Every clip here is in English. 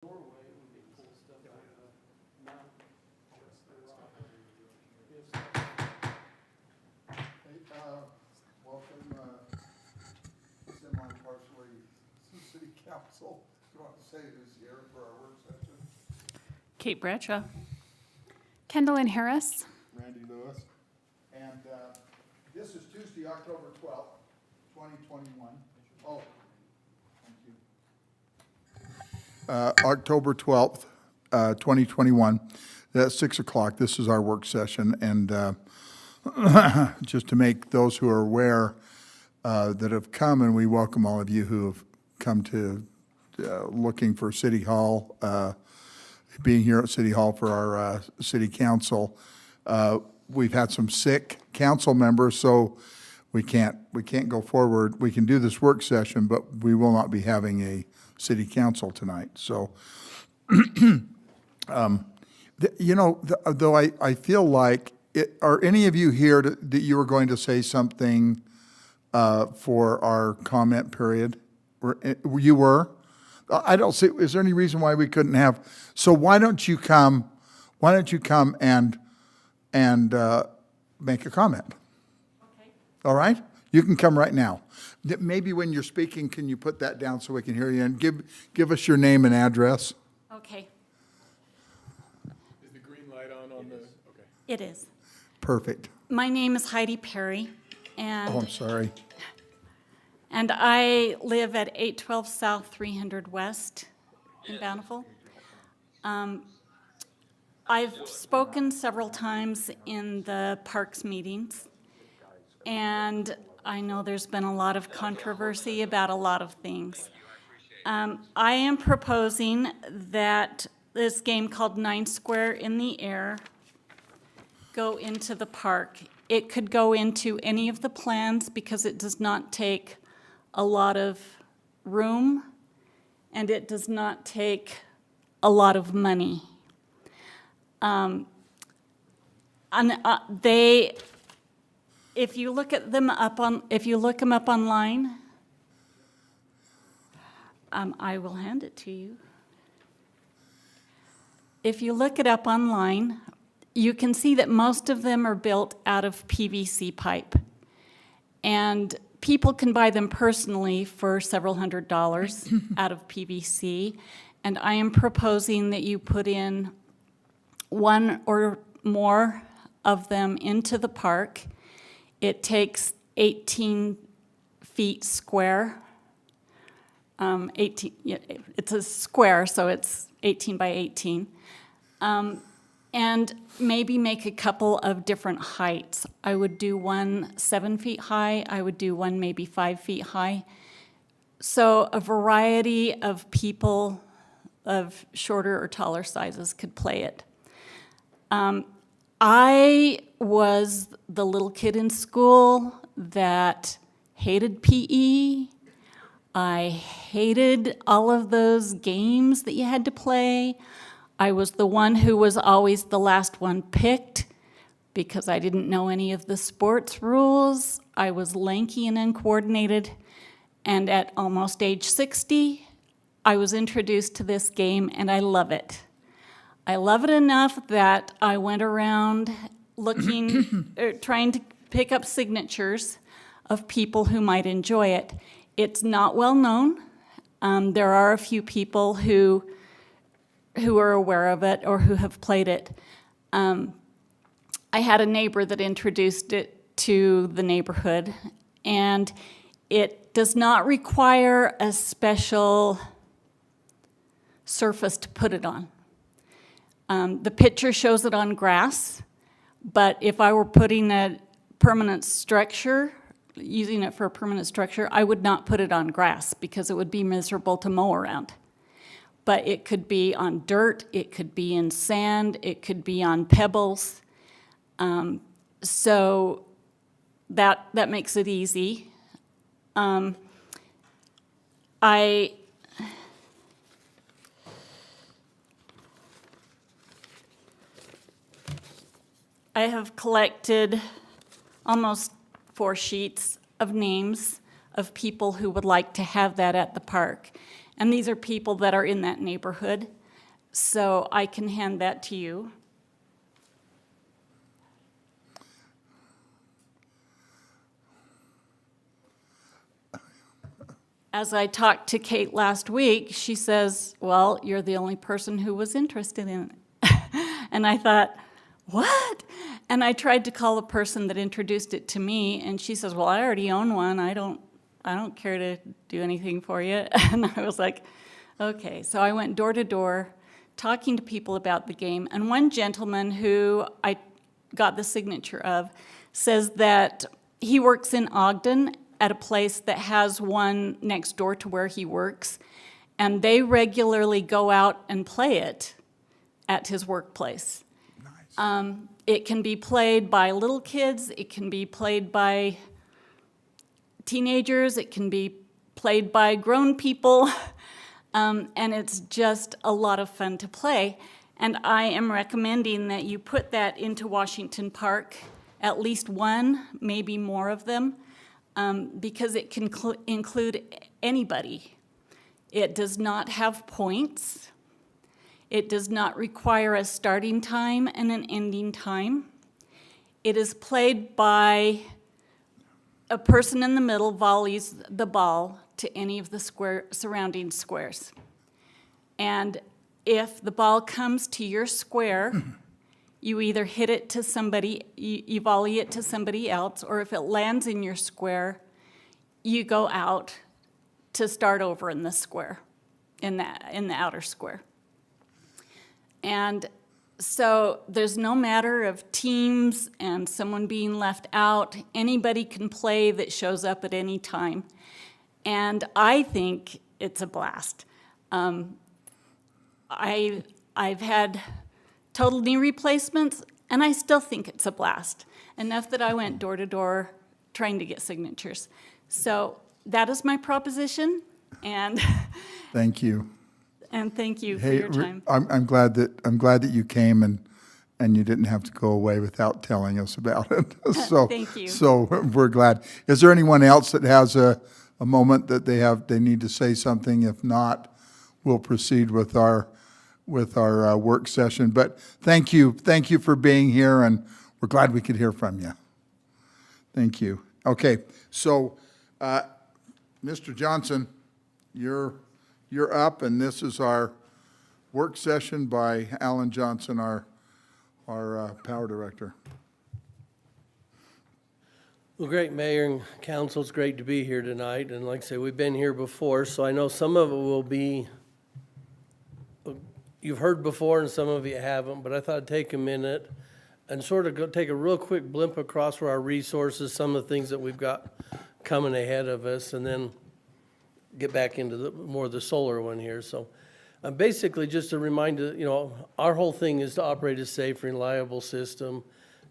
doorway when they pull stuff out of the mountain. Welcome, semi-partially City Council. Do you want to say who's here for our work session? Kate Bradshaw. Kendall Harris. Randy Lewis. And this is Tuesday, October 12th, 2021. Oh, thank you. October 12th, 2021, at 6 o'clock. This is our work session. And just to make those who are aware that have come, and we welcome all of you who have come to looking for City Hall, being here at City Hall for our City Council. We've had some sick council members, so we can't go forward. We can do this work session, but we will not be having a City Council tonight. So, though I feel like, are any of you here that you were going to say something for our comment period? You were? I don't see, is there any reason why we couldn't have? So why don't you come and make a comment? Okay. All right? You can come right now. Maybe when you're speaking, can you put that down so we can hear you? And give us your name and address. Okay. Is the green light on the, okay. It is. Perfect. My name is Heidi Perry, and Oh, I'm sorry. I live at 812 South 300 West in Bountiful. I've spoken several times in the parks meetings, and I know there's been a lot of controversy about a lot of things. I am proposing that this game called 9 Square in the Air go into the park. It could go into any of the plans because it does not take a lot of room and it does not take a lot of money. If you look them up online, I will hand it to you. If you look it up online, you can see that most of them are built out of PVC pipe. And people can buy them personally for several $100s out of PVC. And I am proposing that you put in one or more of them into the park. It takes 18 feet square. It's a square, so it's 18 by 18. And maybe make a couple of different heights. I would do one 7 feet high. I would do one maybe 5 feet high. So a variety of people of shorter or taller sizes could play it. I was the little kid in school that hated PE. I hated all of those games that you had to play. I was the one who was always the last one picked because I didn't know any of the sports rules. I was lanky and uncoordinated. And at almost age 60, I was introduced to this game and I love it. I love it enough that I went around looking, trying to pick up signatures of people who might enjoy it. It's not well known. There are a few people who are aware of it or who have played it. I had a neighbor that introduced it to the neighborhood, and it does not require a special surface to put it on. The picture shows it on grass, but if I were putting a permanent structure, using it for a permanent structure, I would not put it on grass because it would be miserable to mow around. But it could be on dirt, it could be in sand, it could be on pebbles. So that makes it easy. I have collected almost 4 sheets of names of people who would like to have that at the park. And these are people that are in that neighborhood. So I can hand that to you. As I talked to Kate last week, she says, well, you're the only person who was interested in it. And I thought, what? And I tried to call the person that introduced it to me, and she says, well, I already own one. I don't care to do anything for you. And I was like, okay. So I went door to door talking to people about the game. And one gentleman who I got the signature of says that he works in Ogden at a place that has one next door to where he works, and they regularly go out and play it at his workplace. Nice. It can be played by little kids, it can be played by teenagers, it can be played by grown people, and it's just a lot of fun to play. And I am recommending that you put that into Washington Park, at least one, maybe more of them, because it can include anybody. It does not have points. It does not require a starting time and an ending time. It is played by a person in the middle volleys the ball to any of the surrounding squares. And if the ball comes to your square, you either hit it to somebody, you volley it to somebody else, or if it lands in your square, you go out to start over in the square, in the outer square. And so there's no matter of teams and someone being left out. Anybody can play that shows up at any time. And I think it's a blast. I've had total knee replacements, and I still think it's a blast. Enough that I went door to door trying to get signatures. So that is my proposition, and Thank you. and thank you for Hey, your time. I'm glad that you came and you didn't have to go away without telling us about it. So Thank you. So we're glad. Is there anyone else that has a moment that they need to say something? If not, we'll proceed with our work session. But thank you for being here, and we're glad we could hear from you. Thank you. Okay, so Mr. Johnson, you're up, and this is our work session by Alan Johnson, our power director. Well, great, Mayor and Council, it's great to be here tonight, and like I say, we've been here before, so I know some of it will be, you've heard before and some of you haven't, but I thought I'd take a minute and sort of take a real quick blimp across where our resources, some of the things that we've got coming ahead of us, and then get back into more of the solar one here. So basically just a reminder, our whole thing is to operate a safe, reliable system.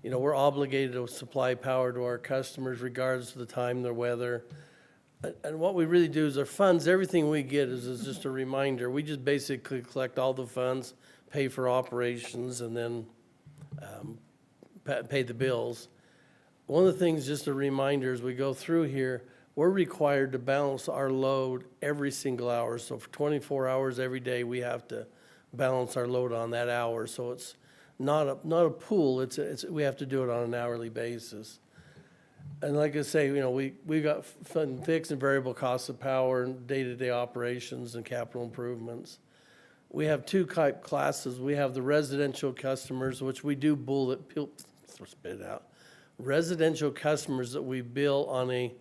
We're obligated to supply power to our customers regardless of the time, the weather. And what we really do is our funds, everything we get is just a reminder. We just basically collect all the funds, pay for operations, and then pay the bills. One of the things, just a reminder, as we go through here, we're required to balance our load every single hour. So for 24 hours every day, we have to balance our load on that hour. So it's not a pool, we have to do it on an hourly basis. And like I say, we got fixed and variable costs of power and day-to-day operations and capital improvements. We have two classes. We have the residential customers, which we do spit it out. Residential customers that we bill on a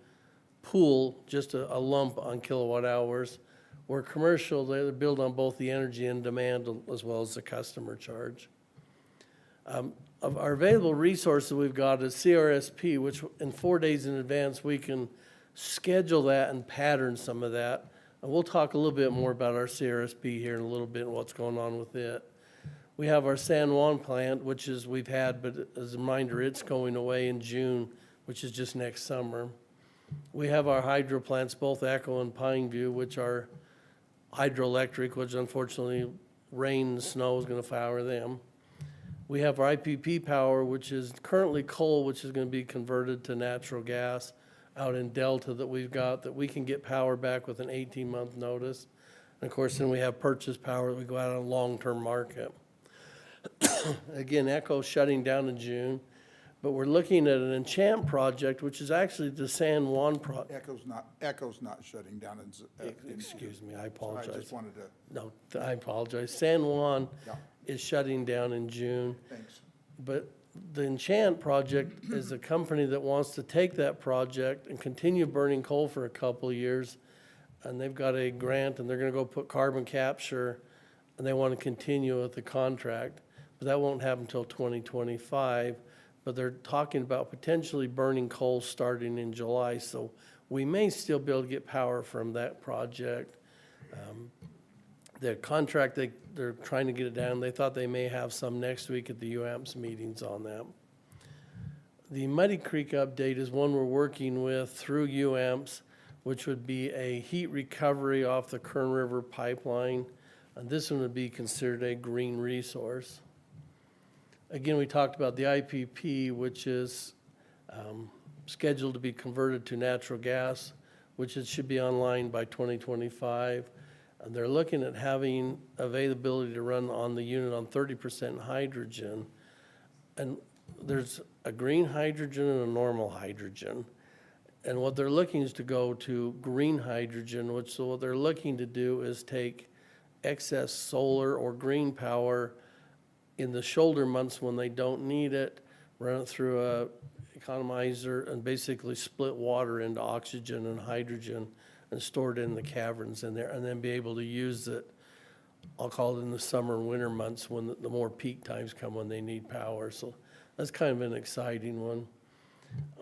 pool, just a lump on kilowatt hours. Where commercial, they're billed on both the energy and demand as well as the customer charge. Of our available resources we've got is CRSP, which in 4 days in advance, we can schedule that and pattern some of that. And we'll talk a little bit more about our CRSP here in a little bit and what's going on with it. We have our San Juan plant, which is we've had, but as a reminder, it's going away in June, which is just next summer. We have our hydro plants, both Echo and Pineview, which are hydroelectric, which unfortunately rain and snow is going to power them. We have our IPP power, which is currently coal, which is going to be converted to natural gas out in Delta that we've got, that we can get power back with an 18-month notice. And of course, then we have purchase power that we go out on a long-term market. Again, Echo's shutting down in June, but we're looking at an Enchant project, which is actually the San Juan Echo's not shutting down excuse me, I I apologize. just wanted to, No, I apologize. San Juan Yeah. is shutting down in June. thanks. But the Enchant project is a company that wants to take that project and continue burning coal for a couple of years. And they've got a grant and they're gonna go put carbon capture and they want to continue with the contract. But that won't happen until 2025. But they're talking about potentially burning coal starting in July. So we may still be able to get power from that project. The contract, they're trying to get it down. They thought they may have some next week at the UAMPS meetings on that. The Muddy Creek update is one we're working with through UAMPS, which would be a heat recovery off the Kern River pipeline. And this one would be considered a green resource. Again, we talked about the IPP, which is scheduled to be converted to natural gas, which it should be online by 2025. And they're looking at having availability to run on the unit on 30% hydrogen. And there's a green hydrogen and a normal hydrogen. And what they're looking is to go to green hydrogen, which so what they're looking to do is take excess solar or green power in the shoulder months when they don't need it, run it through a economizer and basically split water into oxygen and hydrogen and store it in the caverns in there, and then be able to use it, I'll call it in the summer and winter months when the more peak times come when they need power. So that's kind of an exciting one.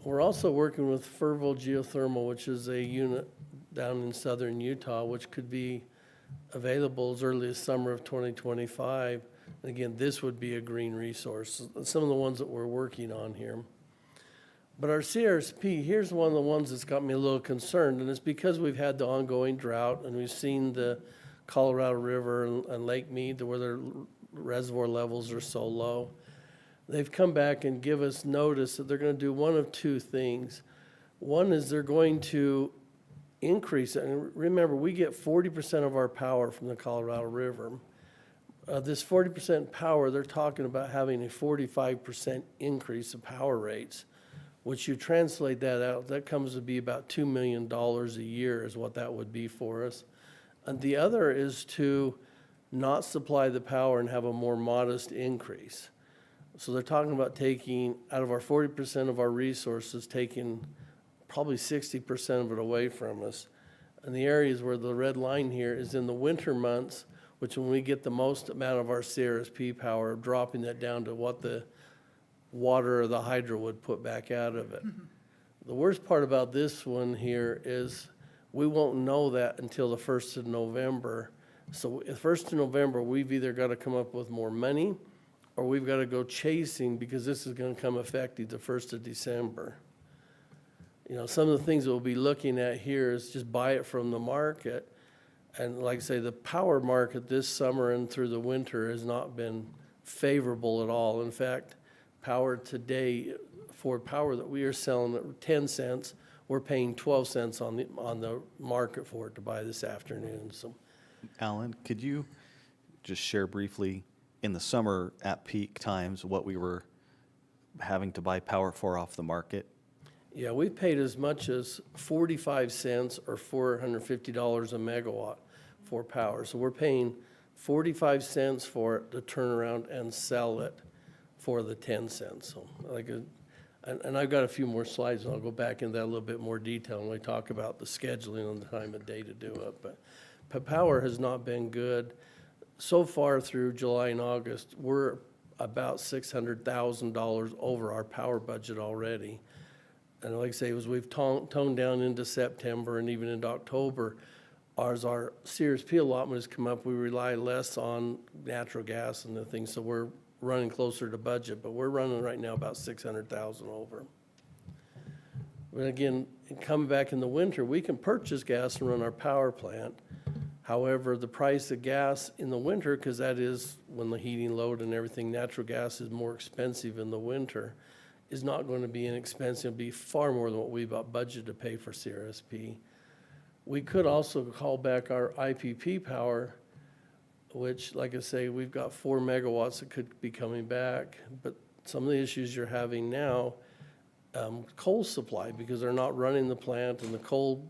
We're also working with Fervo Geothermal, which is a unit down in southern Utah, which could be available as early as summer of 2025. And again, this would be a green resource. Some of the ones that we're working on here. But our CRSP, here's one of the ones that's got me a little concerned, and it's because we've had the ongoing drought, and we've seen the Colorado River and Lake Mead, where their reservoir levels are so low. They've come back and give us notice that they're gonna do one of two things. One is they're going to increase it, and remember, we get 40% of our power from the Colorado River. This 40% power, they're talking about having a 45% increase of power rates. Which you translate that out, that comes to be about $2 million a year is what that would be for us. And the other is to not supply the power and have a more modest increase. So they're talking about taking, out of our 40% of our resources, taking probably 60% of it away from us. And the areas where the red line here is in the winter months, which when we get the most amount of our CRSP power, dropping that down to what the water or the hydro would put back out of it. The worst part about this one here is we won't know that until the 1st of November. So the 1st of November, we've either got to come up with more money or we've got to go chasing because this is going to come effective the 1st of December. You know, some of the things that we'll be looking at here is just buy it from the market. And like I say, the power market this summer and through the winter has not been favorable at all. In fact, power today, for power that we are selling at 10 cents, we're paying 12 cents on the market for it to buy this afternoon. So, Alan, could you just share briefly, in the summer at peak times, what we were having to buy power for off the market? yeah, we've paid as much as 45 cents or $450 a megawatt for power. So we're paying 45 cents for it to turn around and sell it for the 10 cents. So and I've got a few more slides, and I'll go back into that a little bit more detail when we talk about the scheduling and the time of day to do it. But power has not been good. So far through July and August, we're about $600,000 over our power budget already. And like I say, as we've toned down into September and even into October, as our CRSP allotment has come up, we rely less on natural gas and the things, so we're running closer to budget, but we're running right now about 600,000 over. But again, coming back in the winter, we can purchase gas and run our power plant. However, the price of gas in the winter, because that is when the heating load and everything, natural gas is more expensive in the winter, is not going to be inexpensive. It'll be far more than what we've got budgeted to pay for CRSP. We could also call back our IPP power, which, like I say, we've got 4 megawatts that could be coming back. But some of the issues you're having now, coal supply, because they're not running the plant and the coal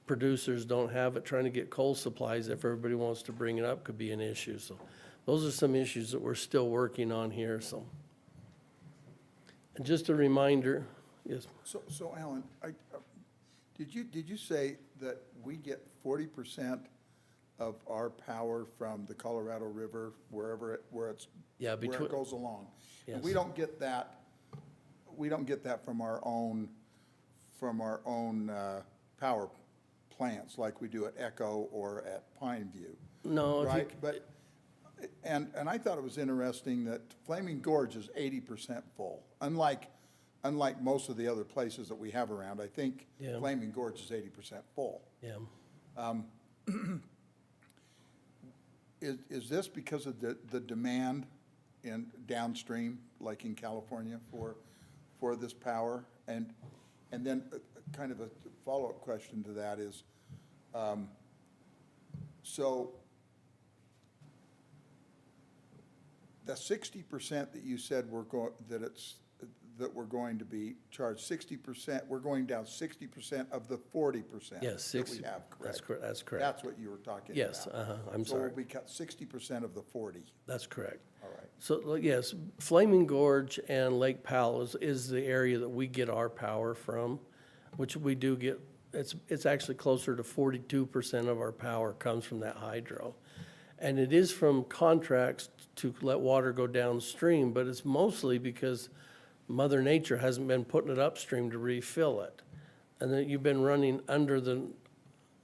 producers don't have it. Trying to get coal supplies, if everybody wants to bring it up, could be an issue. So those are some issues that we're still working on here, so. And just a reminder, yes, So Alan, did you say that we get 40% of our power from the Colorado River, where it Yeah, goes along? And Yes. we don't get that from our own power plants like we do at Echo or at Pineview. no, if you, Right, but, and I thought it was interesting that Flaming Gorge is 80% full, unlike most of the other places that we have around. I think Yeah. Flaming Gorge is 80% full. yeah. Is this because of the demand in downstream, like in California, for this power? And then kind of a follow-up question to that is, so the 60% that you said that we're going to be charged 60%, we're going down 60% of the 40% Yes, that we 60 have, that's correct? correct, that's correct. That's what you were talking about. Yes, I'm So sorry. we'll be cut 60% of the 40, That's correct. all right. So, yes, Flaming Gorge and Lake Powell is the area that we get our power from, which we do get, it's actually closer to 42% of our power comes from that hydro. And it is from contracts to let water go downstream, but it's mostly because Mother Nature hasn't been putting it upstream to refill it. And then you've been running under the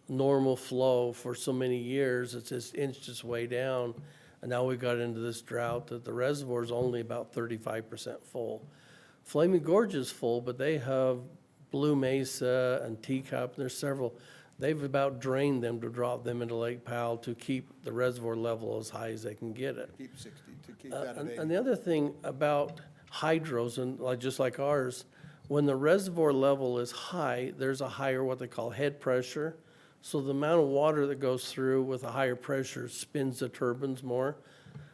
normal flow for so many years, it's just inched its way down. And now we got into this drought that the reservoir is only about 35% full. Flaming Gorge is full, but they have Blue Mesa and Teacup, there's several. They've about drained them to drop them into Lake Powell to keep the reservoir level as high as they can get it. Keep 60, to keep that at 80. And the other thing about hydros, and just like ours, when the reservoir level is high, there's a higher what they call head pressure. So the amount of water that goes through with a higher pressure spins the turbines more.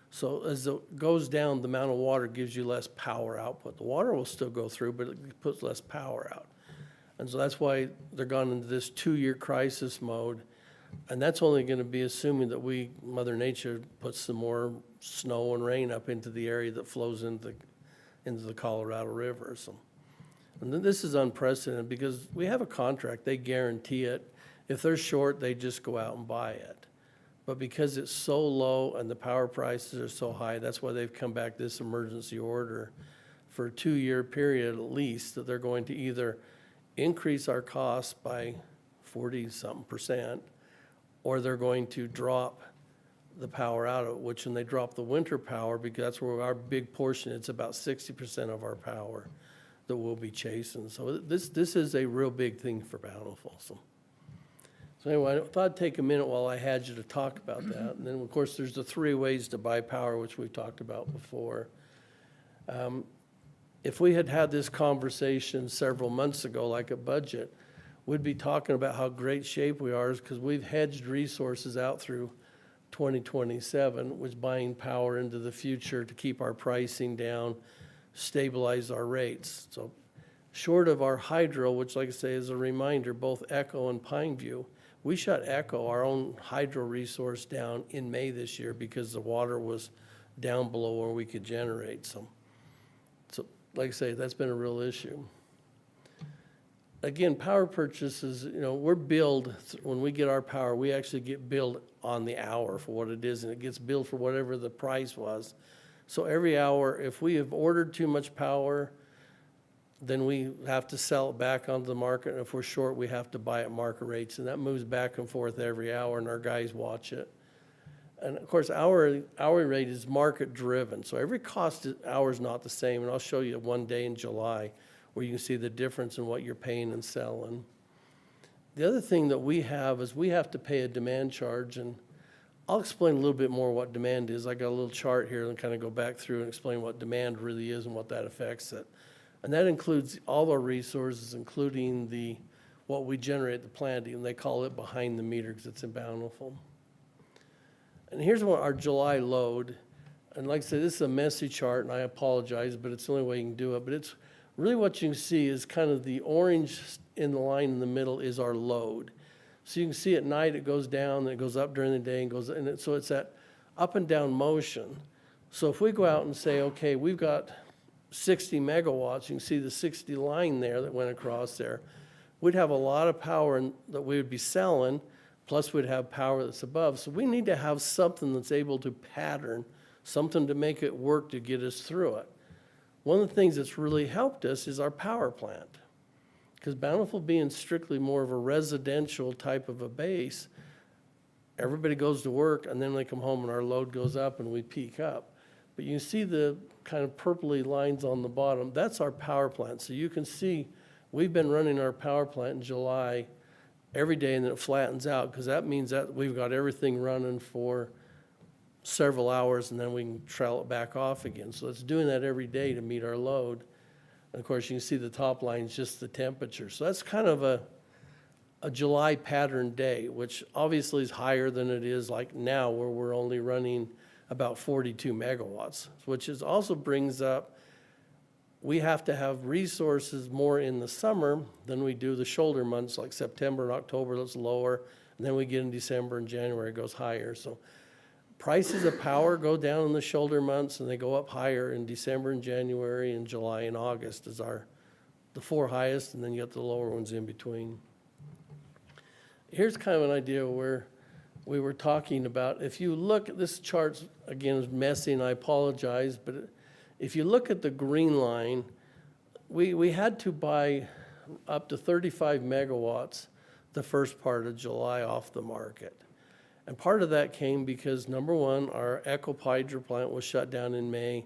So as it goes down, the amount of water gives you less power output. The water will still go through, but it puts less power out. And so that's why they're gone into this 2-year crisis mode. And that's only going to be assuming that Mother Nature puts some more snow and rain up into the area that flows into the Colorado River. So, and then this is unprecedented because we have a contract, they guarantee it. If they're short, they just go out and buy it. But because it's so low and the power prices are so high, that's why they've come back this emergency order for a 2-year period at least, that they're going to either increase our costs by 40-something%, or they're going to drop the power out of it, which when they drop the winter power, because that's where our big portion, it's about 60% of our power that we'll be chasing. So this is a real big thing for Bountiful. So anyway, I thought I'd take a minute while I had you to talk about that. And then, of course, there's the 3 ways to buy power, which we've talked about before. If we had had this conversation several months ago, like a budget, we'd be talking about how great shape we are because we've hedged resources out through 2027, which buying power into the future to keep our pricing down, stabilize our rates. So short of our hydro, which like I say is a reminder, both Echo and Pineview, we shut Echo, our own hydro resource, down in May this year because the water was down below where we could generate some. So like I say, that's been a real issue. Again, power purchases, we're billed, when we get our power, we actually get billed on the hour for what it is, and it gets billed for whatever the price was. So every hour, if we have ordered too much power, then we have to sell it back onto the market. And if we're short, we have to buy at market rates. And that moves back and forth every hour, and our guys watch it. And of course, hourly rate is market driven. So every cost hour is not the same. And I'll show you one day in July where you can see the difference in what you're paying and selling. The other thing that we have is we have to pay a demand charge. And I'll explain a little bit more what demand is. I got a little chart here and kind of go back through and explain what demand really is and what that affects it. And that includes all our resources, including what we generate at the plant, and they call it behind the meter because it's in Bountiful. And here's what our July load, and like I said, this is a messy chart, and I apologize, but it's the only way you can do it. But it's really what you can see is kind of the orange in the line in the middle is our load. So you can see at night it goes down, and it goes up during the day, and goes, so it's that up and down motion. So if we go out and say, okay, we've got 60 megawatts, you can see the 60 line there that went across there, we'd have a lot of power that we would be selling, plus we'd have power that's above. So we need to have something that's able to pattern, something to make it work to get us through it. One of the things that's really helped us is our power plant. Because Bountiful being strictly more of a residential type of a base, everybody goes to work and then they come home and our load goes up and we peak up. But you see the kind of purpley lines on the bottom, that's our power plant. So you can see we've been running our power plant in July every day, and then it flattens out, because that means that we've got everything running for several hours, and then we can trail it back off again. So it's doing that every day to meet our load. And of course, you can see the top line is just the temperature. So that's kind of a July pattern day, which obviously is higher than it is like now, where we're only running about 42 megawatts, which is also brings up, we have to have resources more in the summer than we do the shoulder months, like September and October, that's lower. And then we get in December and January, it goes higher. So prices of power go down in the shoulder months, and they go up higher in December and January, and July and August is the four highest, and then you got the lower ones in between. Here's kind of an idea where we were talking about, if you look at this chart, again, is messy, and I apologize, but if you look at the green line, we had to buy up to 35 megawatts the first part of July off the market. And part of that came because, number one, our Echo Hydro plant was shut down in May.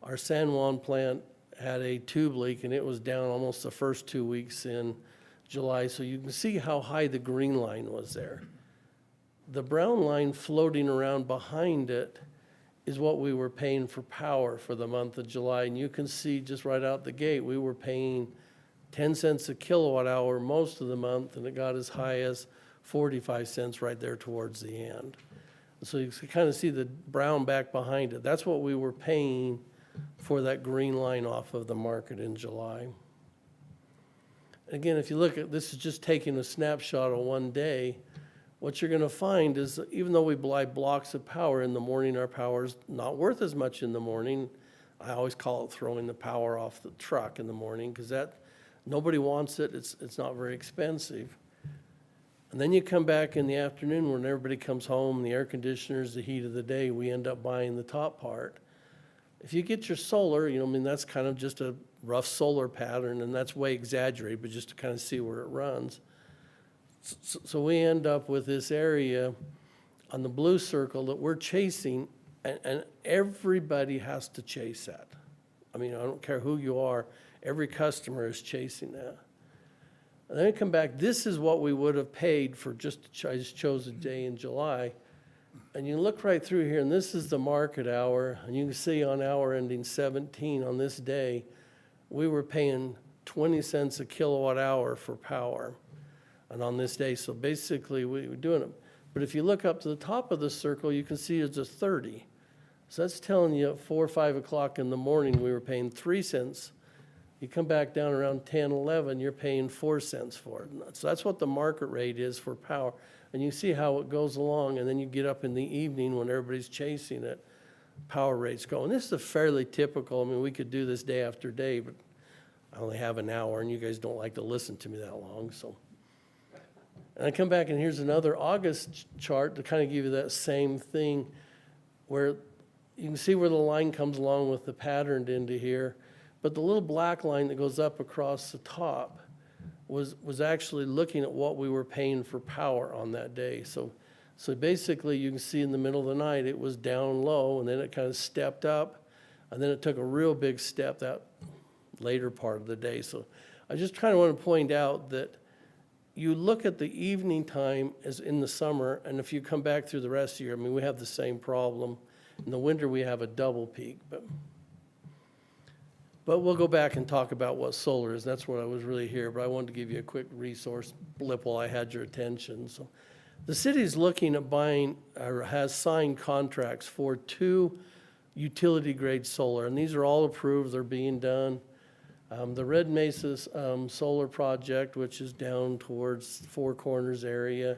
Our San Juan plant had a tube leak, and it was down almost the first 2 weeks in July. So you can see how high the green line was there. The brown line floating around behind it is what we were paying for power for the month of July. And you can see just right out the gate, we were paying 10 cents a kilowatt hour most of the month, and it got as high as 45 cents right there towards the end. So you can kind of see the brown back behind it. That's what we were paying for that green line off of the market in July. Again, if you look at this, is just taking a snapshot of one day. What you're going to find is that even though we buy blocks of power in the morning, our power's not worth as much in the morning. I always call it throwing the power off the truck in the morning, because that nobody wants it. It's not very expensive. And then you come back in the afternoon when everybody comes home, the air conditioners, the heat of the day, we end up buying the top part. If you get your solar, I mean, that's kind of just a rough solar pattern, and that's way exaggerated, but just to kind of see where it runs. So we end up with this area on the blue circle that we're chasing, and everybody has to chase that. I mean, I don't care who you are, every customer is chasing that. And then we come back, this is what we would have paid for I just chose a day in July. And you look right through here, and this is the market hour, and you can see on hour ending 17 on this day, we were paying 20 cents a kilowatt hour for power. And on this day, so basically we were doing it. But if you look up to the top of the circle, you can see it's a 30. So that's telling you at 4 or 5 o'clock in the morning, we were paying 3 cents. You come back down around 10, 11, you're paying 4 cents for it. So that's what the market rate is for power. And you see how it goes along, and then you get up in the evening when everybody's chasing it, power rates go. And this is a fairly typical, I mean, we could do this day after day, but I only have an hour, and you guys don't like to listen to me that long, so. And I come back, and here's another August chart to kind of give you that same thing, where you can see where the line comes along with the patterned into here. But the little black line that goes up across the top was actually looking at what we were paying for power on that day. So basically, you can see in the middle of the night, it was down low, and then it kind of stepped up, and then it took a real big step that later part of the day. So I just kind of want to point out that you look at the evening time as in the summer, and if you come back through the rest of the year, I mean, we have the same problem. In the winter, we have a double peak. But But we'll go back and talk about what solar is. That's what I was really here, but I wanted to give you a quick resource blip while I had your attention. So the city's looking at buying, or has signed contracts for 2 utility-grade solar, and these are all approved, they're being done. The Red Mesa solar project, which is down towards Four Corners area,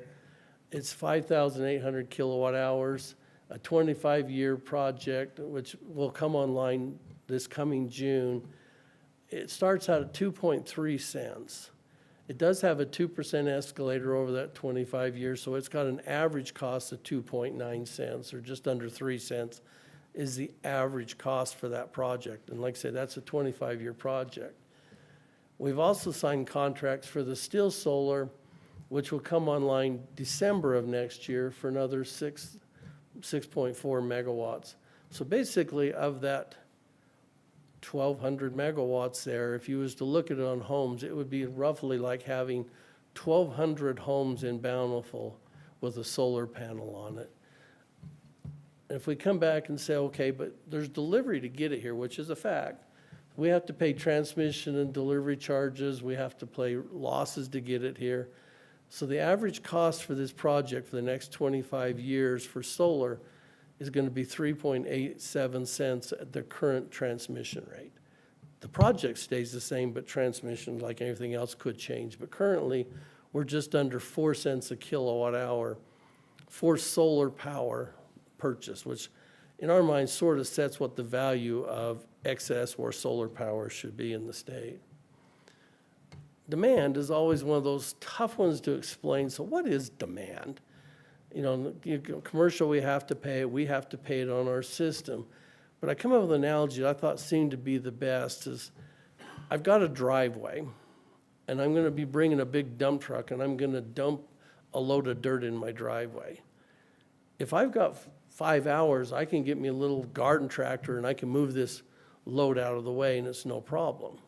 it's 5,800 kilowatt hours, a 25-year project, which will come online this coming June. It starts out at 2.3 cents. It does have a 2% escalator over that 25 years, so it's got an average cost of 2.9 cents, or just under 3 cents is the average cost for that project. And like I say, that's a 25-year project. We've also signed contracts for the Still Solar, which will come online December of next year for another 6.4 megawatts. So basically, of that 1,200 megawatts there, if you was to look at it on homes, it would be roughly like having 1,200 homes in Bountiful with a solar panel on it. If we come back and say, okay, but there's delivery to get it here, which is a fact. We have to pay transmission and delivery charges. We have to pay losses to get it here. So the average cost for this project for the next 25 years for solar is going to be 3.87 cents at the current transmission rate. The project stays the same, but transmission, like anything else, could change. But currently, we're just under 4 cents a kilowatt hour for solar power purchase, which in our minds sort of sets what the value of excess or solar power should be in the state. Demand is always one of those tough ones to explain. So what is demand? You know, commercial, we have to pay it on our system. But I come up with an analogy that I thought seemed to be the best is, I've got a driveway, and I'm gonna be bringing a big dump truck, and I'm gonna dump a load of dirt in my driveway. If I've got 5 hours, I can get me a little garden tractor and I can move this load out of the way and it's no problem.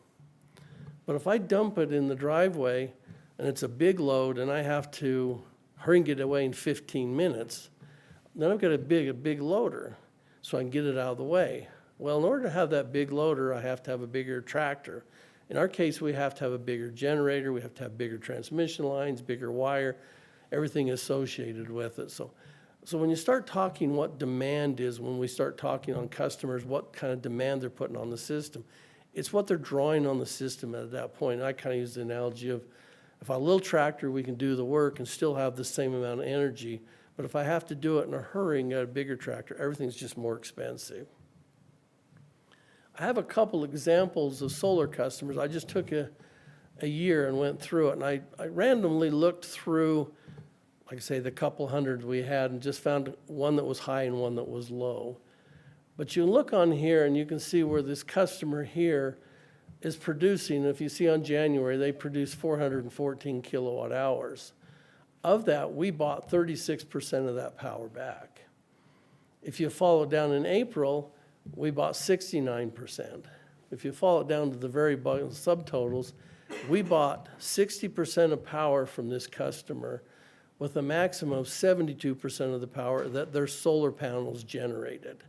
But if I dump it in the driveway and it's a big load and I have to hurry and get it away in 15 minutes, then I've got a big loader so I can get it out of the way. Well, in order to have that big loader, I have to have a bigger tractor. In our case, we have to have a bigger generator, we have to have bigger transmission lines, bigger wire, everything associated with it. So when you start talking what demand is, when we start talking on customers, what kind of demand they're putting on the system, it's what they're drawing on the system at that point. And I kind of use the analogy of, if a little tractor, we can do the work and still have the same amount of energy. But if I have to do it in a hurry and get a bigger tractor, everything's just more expensive. I have a couple examples of solar customers. I just took a year and went through it, and I randomly looked through, like I say, the couple hundred we had, and just found one that was high and one that was low. But you look on here and you can see where this customer here is producing. If you see on January, they produced 414 kilowatt hours. Of that, we bought 36% of that power back. If you follow down in April, we bought 69%. If you follow it down to the very bottom subtotals, we bought 60% of power from this customer with a maximum of 72% of the power that their solar panels generated.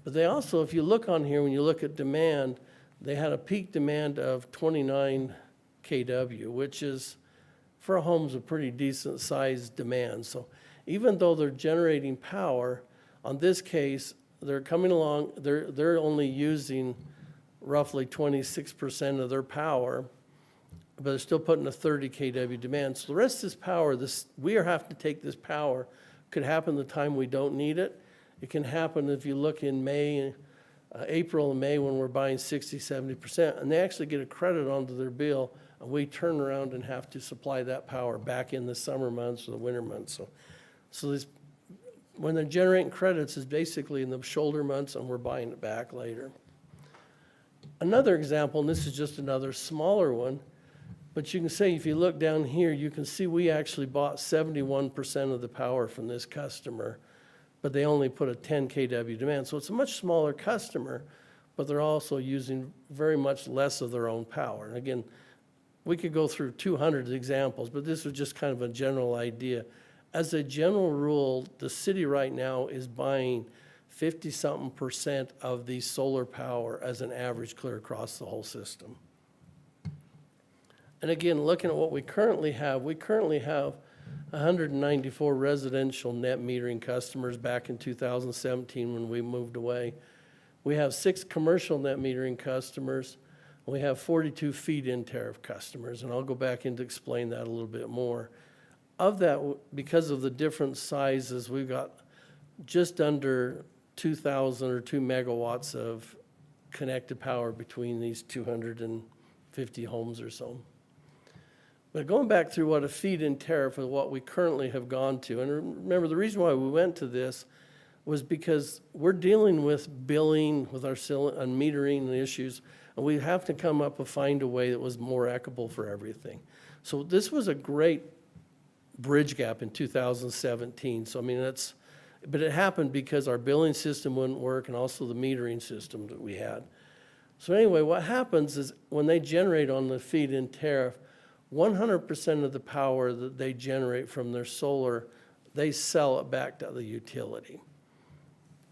But they also, if you look on here, when you look at demand, they had a peak demand of 29 kW, which is, for a home's a pretty decent sized demand. So even though they're generating power, on this case, they're coming along, they're only using roughly 26% of their power, but they're still putting a 30 kW demand. So the rest of this power, we are having to take this power, could happen the time we don't need it. It can happen if you look in May, April and May when we're buying 60, 70%, and they actually get a credit onto their bill, and we turn around and have to supply that power back in the summer months or the winter months. So this, when they're generating credits, is basically in the shoulder months, and we're buying it back later. Another example, and this is just another smaller one, but you can say, if you look down here, you can see we actually bought 71% of the power from this customer, but they only put a 10 kW demand. So it's a much smaller customer, but they're also using very much less of their own power. And again, we could go through 200 examples, but this was just kind of a general idea. As a general rule, the city right now is buying 50-something% of the solar power as an average clear across the whole system. And again, looking at what we currently have 194 residential net metering customers back in 2017 when we moved away. We have 6 commercial net metering customers. We have 42 feed-in tariff customers, and I'll go back in to explain that a little bit more. Of that, because of the different sizes, we've got just under 2,000 or 2 megawatts of connected power between these 250 homes or so. But going back through what a feed-in tariff is, what we currently have gone to, and remember the reason why we went to this was because we're dealing with billing with our and metering and issues, and we have to come up and find a way that was more equitable for everything. So this was a great bridge gap in 2017. So I mean, but it happened because our billing system wouldn't work and also the metering system that we had. So anyway, what happens is when they generate on the feed-in tariff, 100% of the power that they generate from their solar, they sell it back to the utility.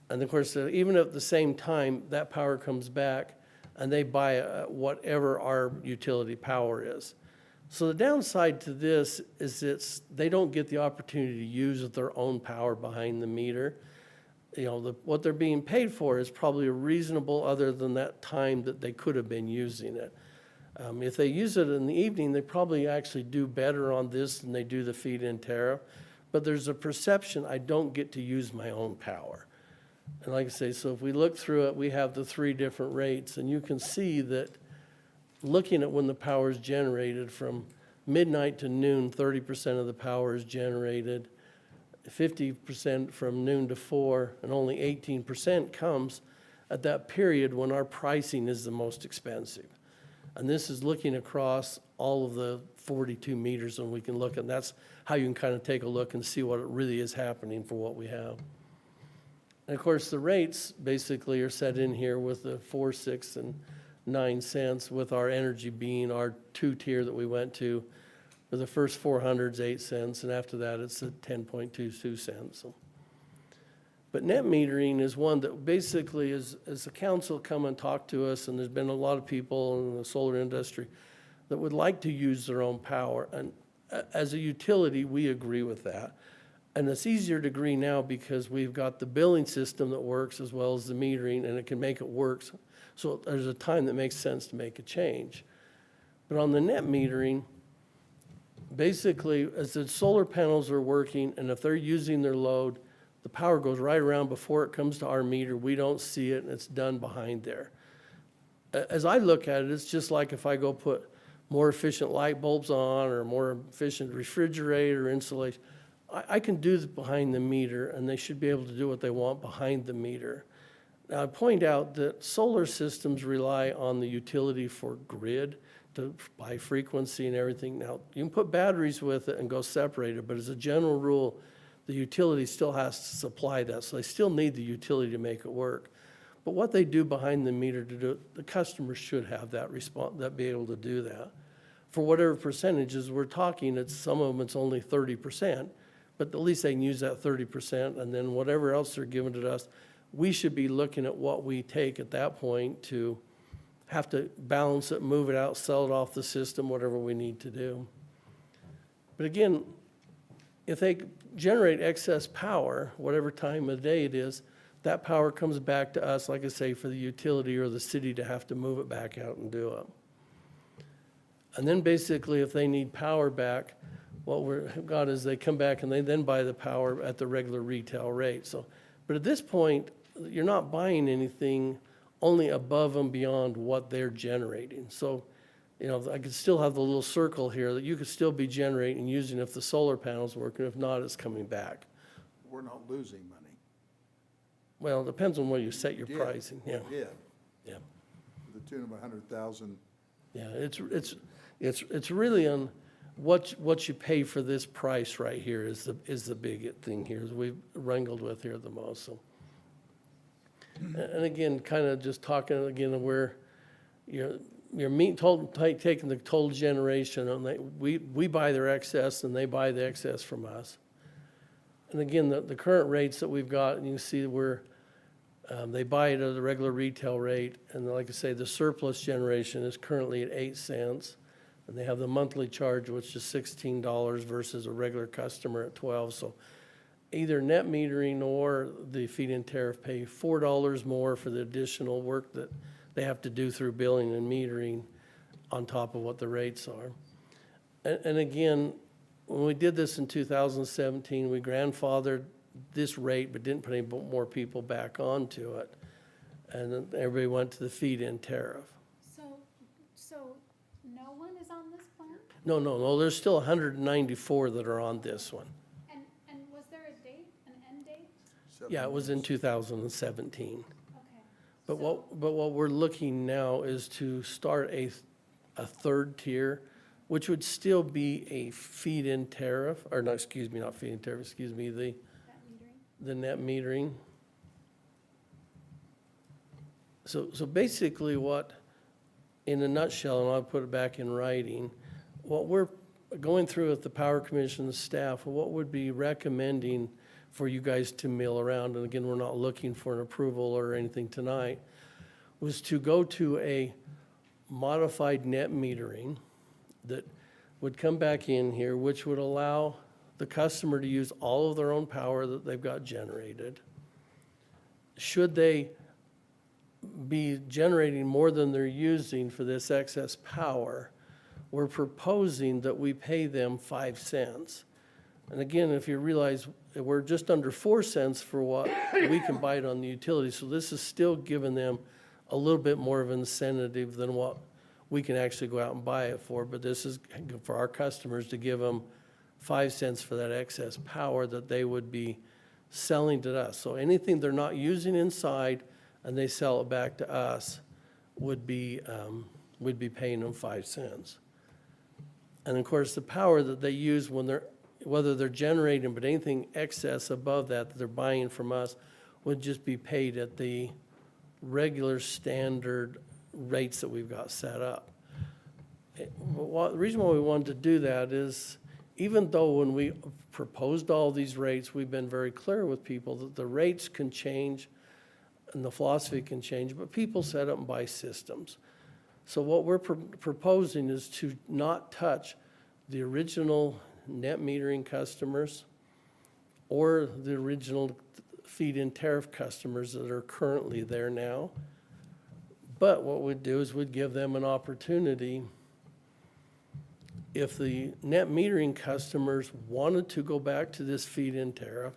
And of course, even at the same time, that power comes back and they buy whatever our utility power is. So the downside to this is they don't get the opportunity to use their own power behind the meter. You know, what they're being paid for is probably reasonable other than that time that they could have been using it. If they use it in the evening, they probably actually do better on this than they do the feed-in tariff. But there's a perception I don't get to use my own power. And like I say, so if we look through it, we have the 3 different rates, and you can see that looking at when the power is generated from midnight to noon, 30% of the power is generated, 50% from noon to 4, and only 18% comes at that period when our pricing is the most expensive. And this is looking across all of the 42 meters, and we can look, and that's how you can kind of take a look and see what it really is happening for what we have. And of course, the rates basically are set in here with the 4, 6, and 9 cents, with our energy being our 2-tier that we went to. For the first 400's 8 cents, and after that it's at 10.22 cents. So. But net metering is one that basically is, as the council come and talk to us, and there's been a lot of people in the solar industry that would like to use their own power. And as a utility, we agree with that. And it's easier to agree now because we've got the billing system that works as well as the metering, and it can make it work. So there's a time that makes sense to make a change. But on the net metering, basically, as the solar panels are working, and if they're using their load, the power goes right around before it comes to our meter. We don't see it, and it's done behind there. As I look at it, it's just like if I go put more efficient light bulbs on or more efficient refrigerator insulation. I can do this behind the meter, and they should be able to do what they want behind the meter. Now, I point out that solar systems rely on the utility for grid by frequency and everything. Now, you can put batteries with it and go separate it, but as a general rule, the utility still has to supply that, so they still need the utility to make it work. But what they do behind the meter to do it, the customer should have that be able to do that. For whatever percentages we're talking, some of them it's only 30%, but at least they can use that 30%, and then whatever else they're giving to us, we should be looking at what we take at that point to have to balance it, move it out, sell it off the system, whatever we need to do. But again, if they generate excess power, whatever time of day it is, that power comes back to us, like I say, for the utility or the city to have to move it back out and do it. And then basically, if they need power back, what we've got is they come back and they then buy the power at the regular retail rate. So, but at this point, you're not buying anything only above and beyond what they're generating. So, you know, I could still have the little circle here that you could still be generating and using if the solar panels work, and if not, it's coming back. We're not losing money. Well, it depends on where you set your We did. pricing. Yeah, We did, yeah, to the tune of 100,000. yeah. It's really on what you pay for this price right here is the big thing here, as we've wrangled with here the most. So, and again, kind of just talking again of where you're taking the total generation, and we buy their excess and they buy the excess from us. And again, the current rates that we've got, and you see we're They buy it at a regular retail rate, and like I say, the surplus generation is currently at 8 cents. And they have the monthly charge, which is $16 versus a regular customer at 12. So either net metering or the feed-in tariff pay $4 more for the additional work that they have to do through billing and metering on top of what the rates are. And again, when we did this in 2017, we grandfathered this rate, but didn't put any more people back onto it. And then everybody went to the feed-in tariff. So no one is on this plan? No, there's still 194 that are on this one. And was there a date, an end date? Yeah, it was in 2017. Okay. But what we're looking now is to start a third tier, which would still be a feed-in tariff, or no, excuse me, not feed-in tariff, excuse me, That metering? the net metering. So basically what, in a nutshell, and I'll put it back in writing, what we're going through with the Power Commission staff, what would be recommending for you guys to mill around, and again, we're not looking for an approval or anything tonight, was to go to a modified net metering that would come back in here, which would allow the customer to use all of their own power that they've got generated. Should they be generating more than they're using for this excess power, we're proposing that we pay them 5 cents. And again, if you realize we're just under 4 cents for what we can buy it on the utility, so this is still giving them a little bit more of an incentive than what we can actually go out and buy it for, but this is for our customers to give them 5 cents for that excess power that they would be selling to us. So anything they're not using inside and they sell it back to us would be, we'd be paying them 5 cents. And of course, the power that they use when they're, whether they're generating, but anything excess above that they're buying from us would just be paid at the regular standard rates that we've got set up. The reason why we wanted to do that is, even though when we proposed all these rates, we've been very clear with people that the rates can change and the philosophy can change, but people set up and buy systems. So what we're proposing is to not touch the original net metering customers or the original feed-in tariff customers that are currently there now. But what we'd do is we'd give them an opportunity, if the net metering customers wanted to go back to this feed-in tariff,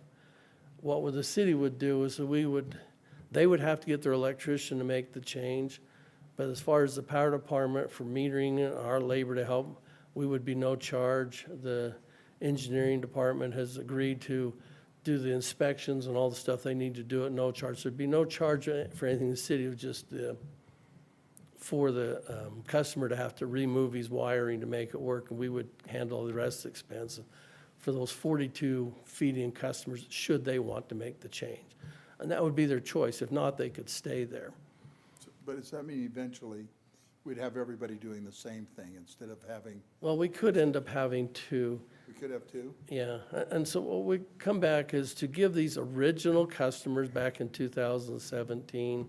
what the city would do is they would have to get their electrician to make the change. But as far as the power department for metering and our labor to help, we would be no charge. The engineering department has agreed to do the inspections and all the stuff they need to do at no charge. So there'd be no charge for anything. The city would just, for the customer to have to remove his wiring to make it work, and we would handle the rest of the expense for those 42 feed-in customers, should they want to make the change. And that would be their choice. If not, they could stay there. But does that mean eventually we'd have everybody doing the same thing instead of having, Well, we could end up having to, we could have two? yeah. And so what we come back is to give these original customers back in 2017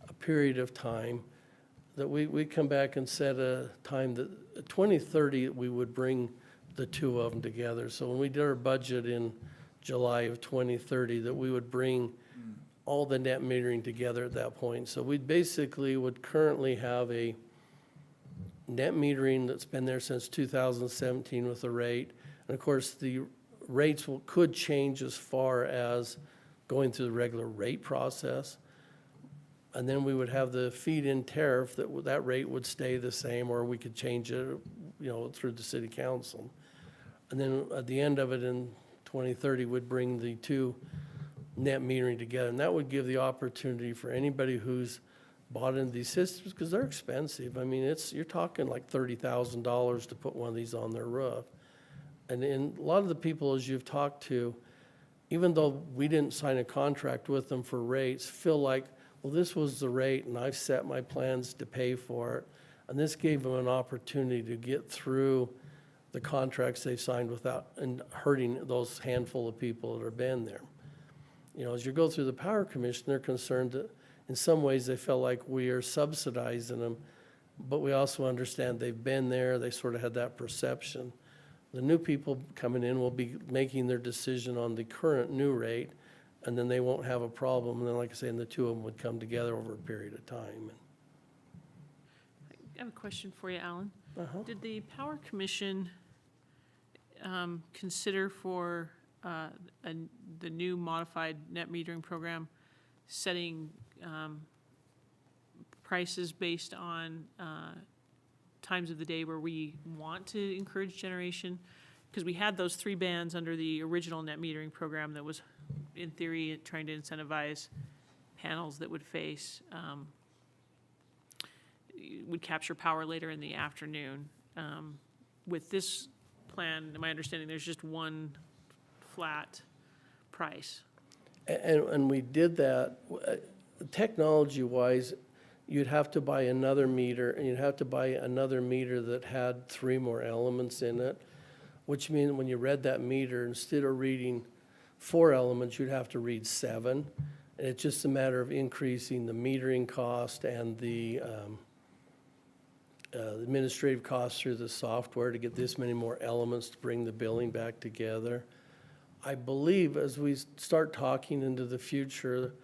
a period of time that we come back and set a time that 2030, we would bring the two of them together. So when we did our budget in July of 2030, that we would bring all the net metering together at that point. So we basically would currently have a net metering that's been there since 2017 with a rate. And of course, the rates could change as far as going through the regular rate process. And then we would have the feed-in tariff, that rate would stay the same, or we could change it, through the city council. And then at the end of it in 2030, would bring the two net metering together. And that would give the opportunity for anybody who's bought into these systems, because they're expensive. I mean, you're talking like $30,000 to put one of these on their roof. And a lot of the people, as you've talked to, even though we didn't sign a contract with them for rates, feel like, well, this was the rate and I've set my plans to pay for it. And this gave them an opportunity to get through the contracts they've signed without and hurting those handful of people that have been there. You know, as you go through the Power Commission, they're concerned that in some ways they feel like we are subsidizing them, but we also understand they've been there, they sort of had that perception. The new people coming in will be making their decision on the current new rate, and then they won't have a problem. And then, like I say, and the two of them would come together over a period of time. I have a question for you, Alan. Uh-huh. Did the Power Commission consider for the new modified net metering program setting prices based on times of the day where we want to encourage generation? Because we had those 3 bands under the original net metering program that was, in theory, trying to incentivize panels that would face would capture power later in the afternoon. With this plan, my understanding, there's just one flat price. And we did that, technology-wise, you'd have to buy another meter, and you'd have to buy another meter that had 3 more elements in it, which means when you read that meter, instead of reading 4 elements, you'd have to read 7. And it's just a matter of increasing the metering cost and the administrative costs through the software to get this many more elements to bring the billing back together. I believe as we start talking into the future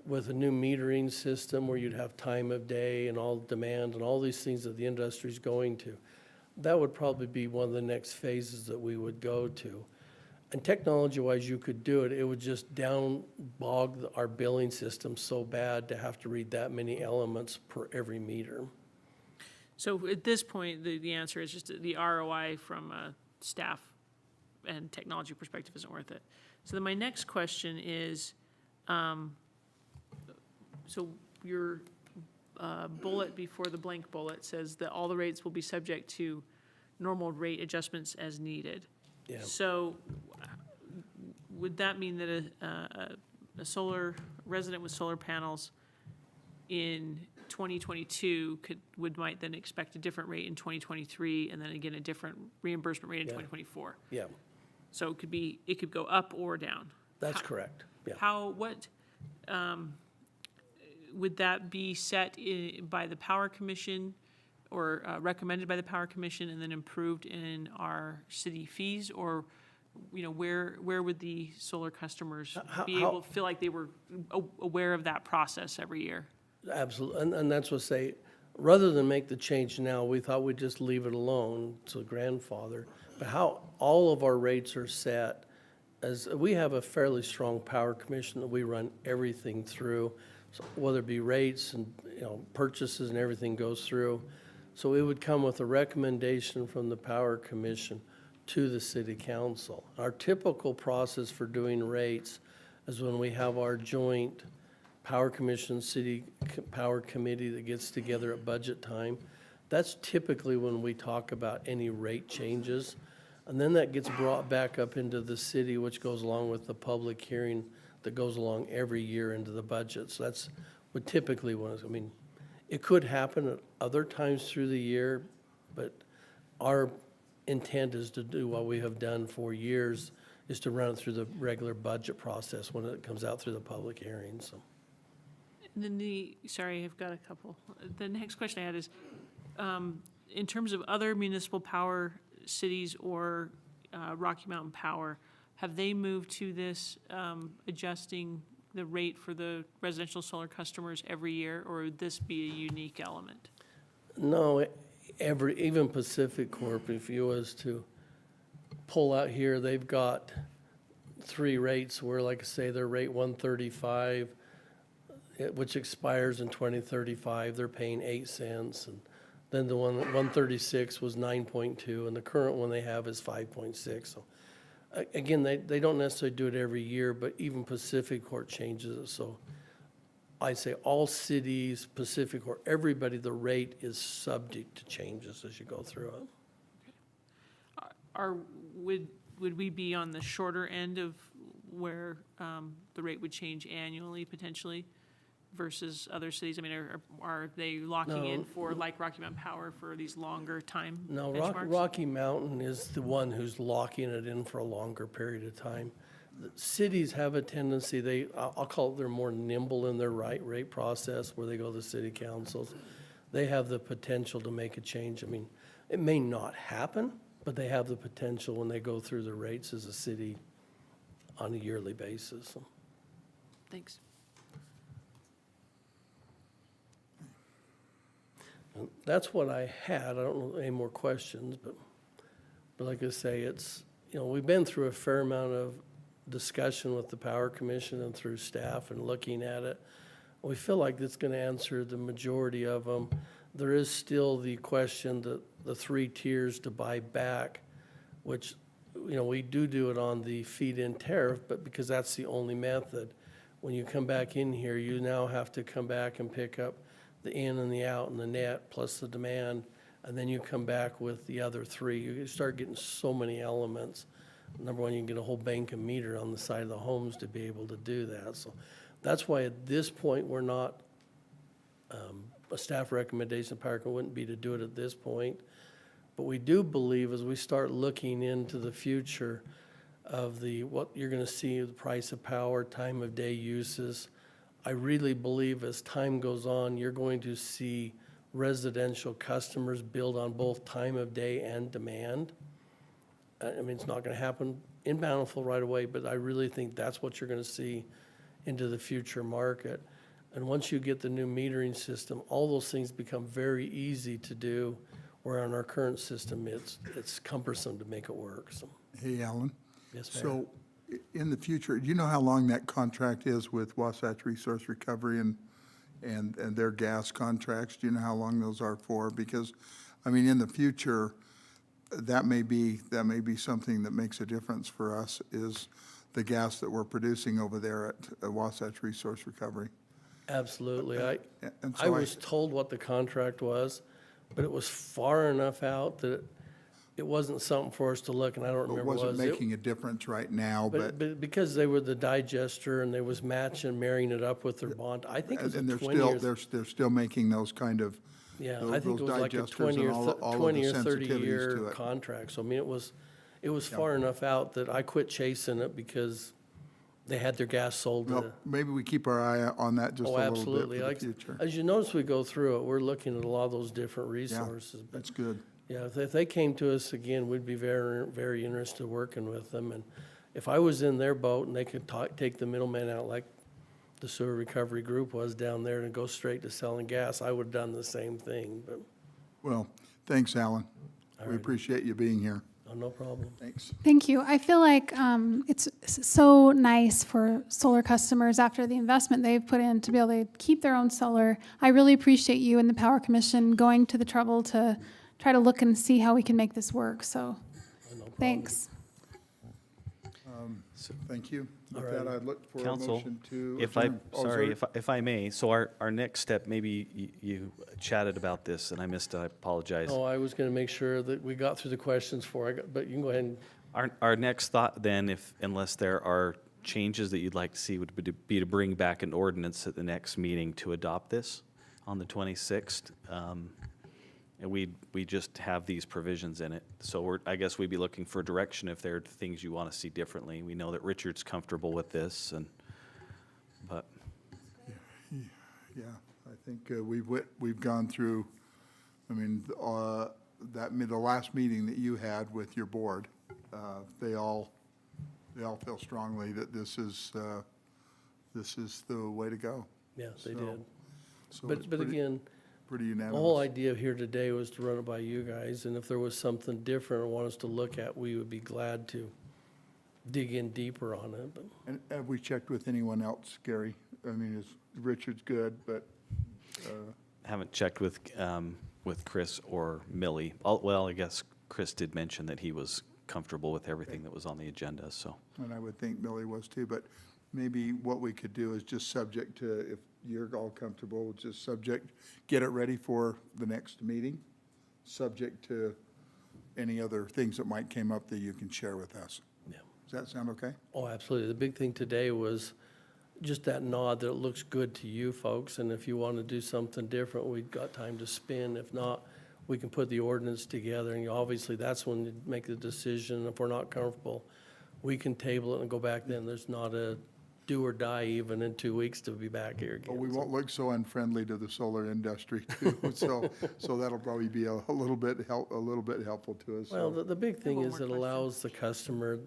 with a new metering system where you'd have time of day and all demand and all these things that the industry's going to, that would probably be one of the next phases that we would go to. And technology-wise, you could do it. It would just bog our billing system so bad to have to read that many elements per every meter. So at this point, the answer is just the ROI from a staff and technology perspective isn't worth it. So then my next question is, so your bullet before the blank bullet says that all the rates will be subject to normal rate adjustments as needed. Yeah. So would that mean that a solar resident with solar panels in 2022 might then expect a different rate in 2023, and then again a different reimbursement rate in Yeah. 2024? Yeah, So it could go up or down. that's How- correct. Yeah. Would that be set by the Power Commission or recommended by the Power Commission and then improved in our city fees? Or, you know, where would the solar customers be able to feel like they were aware of that process every year? Absolutely, and that's what say, rather than make the change now, we thought we'd just leave it alone to grandfather. But how all of our rates are set, as we have a fairly strong Power Commission that we run everything through, so whether it be rates and, you know, purchases and everything goes through. So it would come with a recommendation from the Power Commission to the City Council. Our typical process for doing rates is when we have our joint Power Commission, City Power Committee that gets together at budget time. That's typically when we talk about any rate changes. And then that gets brought back up into the city, which goes along with the public hearing that goes along every year into the budget. So that's what typically was, I mean, it could happen at other times through the year, but our intent is to do what we have done for years, is to run it through the regular budget process when it comes out through the public hearing, so. And then sorry, I've got a couple. The next question I had is, in terms of other municipal power cities or Rocky Mountain Power, have they moved to this adjusting the rate for the residential solar customers every year, or would this be a unique element? No, even Pacific Corp, if you was to pull out here, they've got 3 rates where, like I say, their rate 135, which expires in 2035, they're paying 8 cents. And then the one, 136 was 9.2, and the current one they have is 5.6. So again, they don't necessarily do it every year, but even Pacific Corp changes it. So I'd say all cities, Pacific Corp, everybody, the rate is subject to changes as you go through it. Would we be on the shorter end of where the rate would change annually potentially versus other cities? I mean, are they locking in No. for, like Rocky Mountain Power, for these longer time No, benchmarks? Rocky Mountain is the one who's locking it in for a longer period of time. the cities have a tendency, I'll call it, they're more nimble in their rate process where they go to the city councils. They have the potential to make a change. I mean, it may not happen, but they have the potential when they go through the rates as a city on a yearly basis. Thanks. And that's what I had. I don't know any more questions, but like I say, it's, we've been through a fair amount of discussion with the Power Commission and through staff and looking at it. We feel like it's going to answer the majority of them. There is still the question that the 3 tiers to buy back, which, we do it on the feed-in tariff, but because that's the only method. When you come back in here, you now have to come back and pick up the in and the out and the net plus the demand, and then you come back with the other 3. You start getting so many elements. Number one, you can get a whole bank of meter on the side of the homes to be able to do that. So that's why at this point, we're not, a staff recommendation of Power wouldn't be to do it at this point. But we do believe as we start looking into the future of what you're gonna see, the price of power, time of day uses, I really believe as time goes on, you're going to see residential customers build on both time of day and demand. I mean, it's not gonna happen in Bountiful right away, but I really think that's what you're gonna see into the future market. And once you get the new metering system, all those things become very easy to do, where on our current system, it's cumbersome to make it work, so. Hey, Alan. Yes, Mayor. So in the future, do you know how long that contract is with Wasatch Resource Recovery and their gas contracts? Do you know how long those are for? Because, I mean, in the future, that may be something that makes a difference for us, is the gas that we're producing over there at Wasatch Resource Recovery. Absolutely. And so I was told what the contract was, but it was far enough out that it wasn't something for us to look, and I don't It remember what it wasn't was. making a difference right now, But because they were the digester and they was matching, marrying it up with their bond, I think it was a and 20 or, they're still making those kind of, yeah, those I think it was like a digesters 20 and or, all of the 20 or sensitivities to 30-year it. contract. So, I mean, it was far enough out that I quit chasing it because they had their gas sold Well, to. maybe we keep our eye on that just a Oh, little absolutely. bit for Like, the future. as you notice, we go through it, we're looking at a lot of those different Yeah, resources. But that's good. yeah, if they came to us again, we'd be very, very interested in working with them. And if I was in their boat and they could take the middleman out like the sewer recovery group was down there and go straight to selling gas, I would have done the same thing, but, Well, thanks, Alan. We right. appreciate you being here. oh, no problem. Thanks. Thank you. I feel like it's so nice for solar customers after the investment they've put in to be able to keep their own solar. I really appreciate you and the Power Commission going to the trouble to try to look and see how we can make this work. So, Oh, no problem. thanks. Thank you. With All that, right. I'd look for a Council, motion to if I, adjourn. Oh, sorry, if I may, so our next step, maybe you chatted about this and I missed it, I apologize. Oh, I was gonna make sure that we got through the questions but you can go ahead and, Our next thought then, unless there are changes that you'd like to see, would be to bring back an ordinance at the next meeting to adopt this on the 26th. And we just have these provisions in it. So I guess we'd be looking for direction if there are things you want to see differently. We know that Richard's comfortable with this, but Yeah, I think we've gone through, I mean, the last meeting that you had with your board, they all feel strongly that this is the way to go. yes, they So- did. So it's But pretty- again, Pretty the unanimous. whole idea here today was to run it by you guys, and if there was something different or want us to look at, we would be glad to dig in deeper on it, but. And have we checked with anyone else, Gary? I mean, Richard's good, but, haven't checked with Chris or Millie. Well, I guess Chris did mention that he was comfortable with everything that was on the agenda, so. and I would think Millie was too, but maybe what we could do is just subject to, if you're all comfortable, just get it ready for the next meeting, subject to any other things that might came up that you can share with us. Yeah. Does that sound okay? Oh, absolutely. The big thing today was just that nod that it looks good to you folks, and if you want to do something different, we've got time to spin. If not, we can put the ordinance together, and obviously that's when you make the decision. If we're not comfortable, we can table it and go back then. There's not a do or die even in 2 weeks to be back here But again. we So- won't look so unfriendly to the solar industry too, so that'll probably be a little bit helpful to us. Well, So the big thing one is more it question. allows the customer,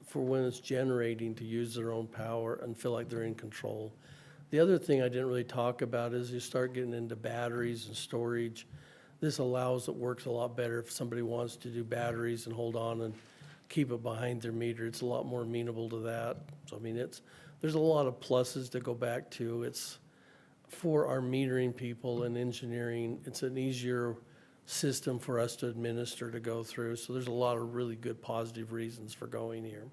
for when it's generating, to use their own power and feel like they're in control. The other thing I didn't really talk about is you start getting into batteries and storage. This allows, it works a lot better if somebody wants to do batteries and hold on and keep it behind their meter. It's a lot more amenable to that. So, I mean, there's a lot of pluses to go back to. It's for our metering people and engineering, it's an easier system for us to administer, to go through. So there's a lot of really good positive reasons for going here.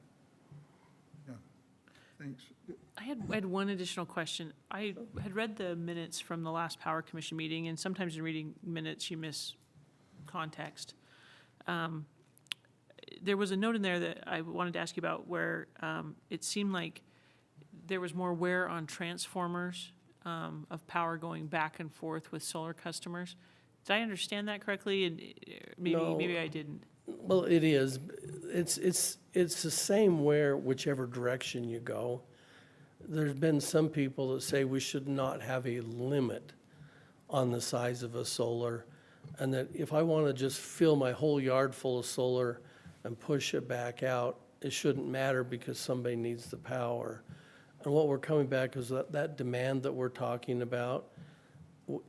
thanks. I had one additional question. I had read the minutes from the last Power Commission meeting, and sometimes in reading minutes, you miss context. There was a note in there that I wanted to ask you about where it seemed like there was more wear on transformers of power going back and forth with solar customers. Did I understand that correctly? And No. maybe I didn't. Well, it is. It's the same where whichever direction you go. There's been some people that say we should not have a limit on the size of a solar, and that if I want to just fill my whole yard full of solar and push it back out, it shouldn't matter because somebody needs the power. And what we're coming back is that demand that we're talking about.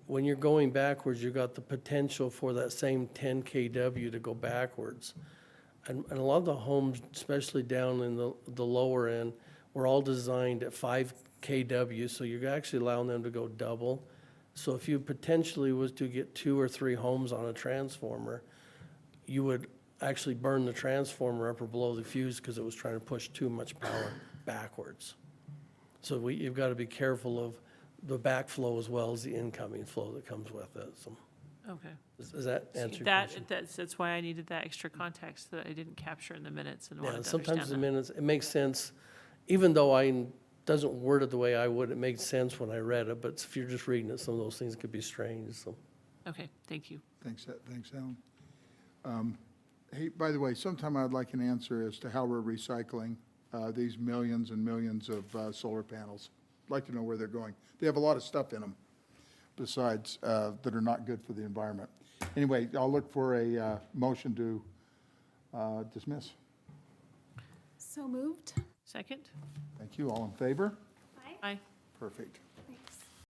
When you're going backwards, you've got the potential for that same 10 kW to go backwards. And a lot of the homes, especially down in the lower end, were all designed at 5 kW, so you're actually allowing them to go double. So if you potentially was to get 2 or 3 homes on a transformer, you would actually burn the transformer up or blow the fuse because it was trying to push too much power backwards. So you've got to be careful of the backflow as well as the incoming flow that comes with it. So Okay. does that answer your question? That's why I needed that extra context that I didn't capture in the minutes and Yeah, wanted to sometimes understand the that. minutes, it makes sense, even though doesn't word it the way I would, it made sense when I read it, but if you're just reading it, some of those things could be strange, so. Okay, thank you. Thanks, Alan. Hey, by the way, sometime I'd like an answer as to how we're recycling these millions and millions of solar panels. I'd like to know where they're going. They have a lot of stuff in them besides that are not good for the environment. Anyway, I'll look for a motion to dismiss. So moved. Second? Thank you. All in favor? Aye. Perfect.